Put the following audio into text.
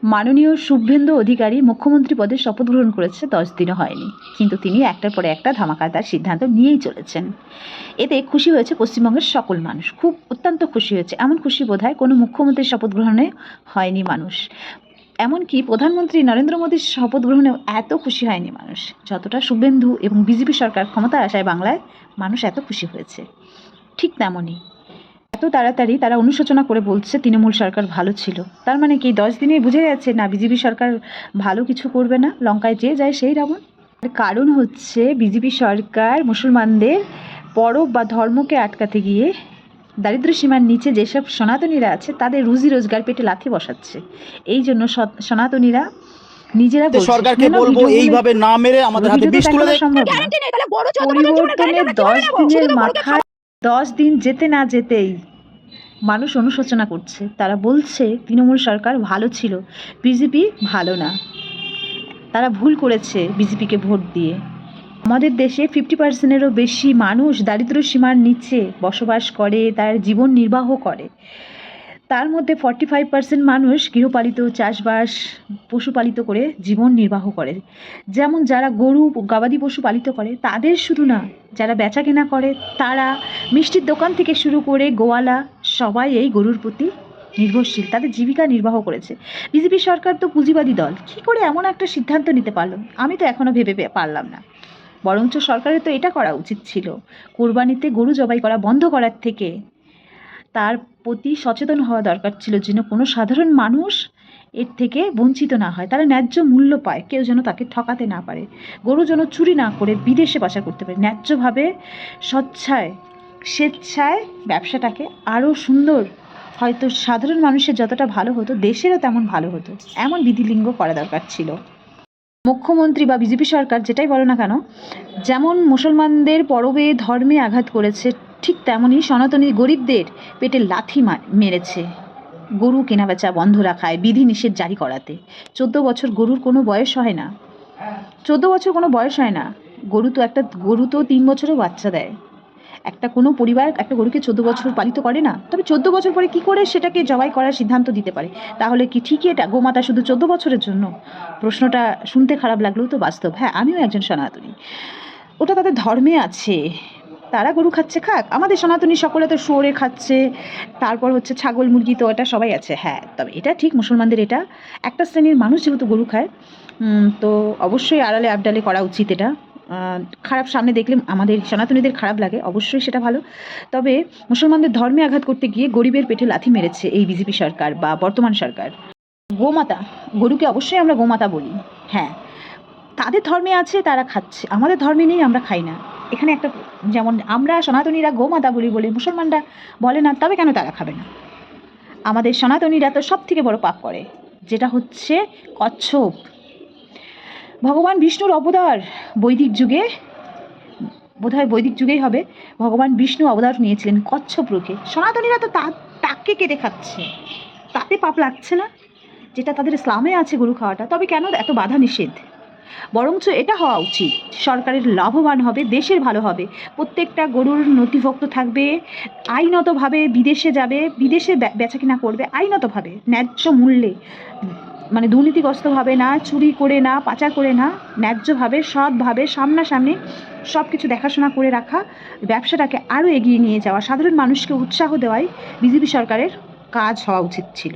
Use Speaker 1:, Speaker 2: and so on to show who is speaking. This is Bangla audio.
Speaker 1: মাননীয় শুভেন্দু অধিকারী মুখ্যমন্ত্রী পদে শপথ গ্রহণ করেছে 10 দিনও হয়নি, কিন্তু তিনি একটার পরে একটা ধামাকাদার সিদ্ধান্ত নিয়েই চলেছেন। এতে খুশি হয়েছে পশ্চিমবঙ্গের সকল মানুষ, খুব অত্যন্ত খুশি হয়েছে। এমন খুশি বোধহয় কোনো মুখ্যমন্ত্রীর শপথ গ্রহণে হয়নি মানুষ। এমনকি প্রধানমন্ত্রী নরেন্দ্র মোদীর শপথ গ্রহণেও এত খুশি হয়নি মানুষ যতটা শুভেন্দু এবং বিজেপি সরকার ক্ষমতায় আসায় বাংলায় মানুষ এত খুশি হয়েছে। ঠিক তেমনই এত তাড়াতাড়ি তারা অনুশোচনা করে বলছে তৃণমূল সরকার ভালো ছিল। তার মানে কি 10 দিনে বুঝে যাচ্ছে না বিজেপি সরকার ভালো কিছু করবে না, লঙ্কায় যে যায় সেই রাবণ। কারণ হচ্ছে বিজেপি সরকার মুসলমানদের পরব বা ধর্মকে আটকাতে গিয়ে দারিদ্র সীমার নিচে যেসব সনাতনীরা আছে তাদের রুজি রোজগার পেটে লাথি বসাচ্ছে। এই জন্য সনাতনীরা নিজেরা
Speaker 2: সরকারকে বলবো এইভাবে না মেরে আমাদের হাতে বিষ তুলে দেয়।
Speaker 1: পরিবর্তনের 10 দিনের মাথায় 10 দিন যেতে না যেতেই মানুষ অনুশোচনা করছে। তারা বলছে তৃণমূল সরকার ভালো ছিল, বিজেপি ভালো না, তারা ভুল করেছে বিজেপিকে ভোট দিয়ে। আমাদের দেশে 50%-এরও বেশি মানুষ দারিদ্র সীমার নিচে বসবাস করে, তার জীবন নির্বাহ করে। তার মধ্যে 45% মানুষ গৃহপালিত চাষবাস পশুপালিত করে জীবন নির্বাহ করে। যেমন যারা গরু গবাদি পশু পালিত করে তাদের শুধু না, যারা বেচা কেনা করে তারা, মিষ্টির দোকান থেকে শুরু করে গোয়ালা সবাই এই গরুর প্রতি নির্ভরশীল, তাদের জীবিকা নির্বাহ করেছে। বিজেপি সরকার তো পুঁজিবাদী দল, কী করে এমন একটা সিদ্ধান্ত নিতে পারল আমি তো এখনও ভেবে পারলাম না। বরঞ্চ সরকারের তো এটা করা উচিত ছিল, কোরবানিতে গরু জবাই করা বন্ধ করার থেকে তার প্রতি সচেতন হওয়া দরকার ছিল, যেন কোনো সাধারণ মানুষ এর থেকে বঞ্চিত না হয়, তারা ন্যায্য মূল্য পায়, কেউ যেন তাকে ঠকাতে না পারে, গরু যেন চুরি না করে বিদেশে পাচার করতে পারে। ন্যায্যভাবে স্বেচ্ছায় ব্যবসাটাকে আরও সুন্দর, হয়তো সাধারণ মানুষের যতটা ভালো হতো দেশেরও তেমন ভালো হতো, এমন বিধিলিঙ্গ করা দরকার ছিল। মুখ্যমন্ত্রী বা বিজেপি সরকার যেটাই বলো না কেন, যেমন মুসলমানদের পরবে ধর্মে আঘাত করেছে, ঠিক তেমনই সনাতনী গরিবদের পেটে লাথি মেরেছে গরু কেনাবেচা বন্ধ রাখায়, বিধিনিষেধ জারি করাতে। 14 বছর গরুর কোনো বয়স হয় না, 14 বছর কোনো বয়স হয় না। গরু তো 3 বছরও বাচ্চা দেয়। কোনো পরিবার একটা গরুকে 14 বছর পালিত করে না, তবে 14 বছর পরে কি করে সেটাকে জবাই করার সিদ্ধান্ত দিতে পারে? তাহলে কি ঠিকই এটা গোমাতা শুধু 14 বছরের জন্য? প্রশ্নটা শুনতে খারাপ লাগলেও তো বাস্তব। হ্যাঁ, আমিও একজন সনাতনী, ওটা তাদের ধর্মে আছে, তারা গরু খাচ্ছে খাক, আমাদের সনাতনী সকলে তো শুয়োরে খাচ্ছে, তারপর হচ্ছে ছাগল মুরগি, তো এটা সবাই আছে। হ্যাঁ, তবে এটা ঠিক মুসলমানদের এটা একটা শ্রেণীর মানুষ যেহেতু গরু খায়, তো অবশ্যই আড়ালে আবডালে করা উচিত। এটা খারাপ সামনে দেখলে আমাদের সনাতনীদের খারাপ লাগে, অবশ্যই সেটা ভালো। তবে মুসলমানদের ধর্মে আঘাত করতে গিয়ে গরিবের পেটে লাথি মেরেছে এই বিজেপি সরকার বা বর্তমান সরকার। গোমাতা, গরুকে অবশ্যই আমরা গোমাতা বলি। হ্যাঁ, তাদের ধর্মে আছে তারা খাচ্ছে, আমাদের ধর্মে নেই, আমরা খাই না। এখানে একটা, যেমন আমরা সনাতনীরা গোমাতা বলি বলে মুসলমানরা বলে না, তবে কেন তারা খাবে না? আমাদের সনাতনীরা তো সব থেকে বড় পাপ করে, যেটা হচ্ছে কচ্ছপ। ভগবান বিষ্ণুর অবতার বৈদিক যুগে, বোধহয় বৈদিক যুগেই হবে, ভগবান বিষ্ণু অবতার নিয়েছিলেন কচ্ছপ রূপে। সনাতনীরা তো তাকে কেটে খাচ্ছে, তাতে পাপ লাগছে না, যেটা তাদের ইসলামে আছে গরু খাওয়াটা। তবে কেন এত বাধা নিষেধ? বরঞ্চ এটা হওয়া উচিত, সরকারের লাভবান হবে, দেশের ভালো হবে, প্রত্যেকটা গরুর নথিভুক্ত থাকবে, আইনতভাবে বিদেশে যাবে, বিদেশে বেচাকেনা করবে আইনতভাবে, ন্যায্য মূল্যে, মানে দুর্নীতিগ্রস্তভাবে না, চুরি করে না, পাচার করে না, ন্যায্যভাবে সৎভাবে সামনাসামনি সব কিছু দেখাশোনা করে রাখা, ব্যবসাটাকে আরও এগিয়ে নিয়ে যাওয়া, সাধারণ মানুষকে উৎসাহ দেওয়াই বিজেপি সরকারের কাজ হওয়া উচিত ছিল।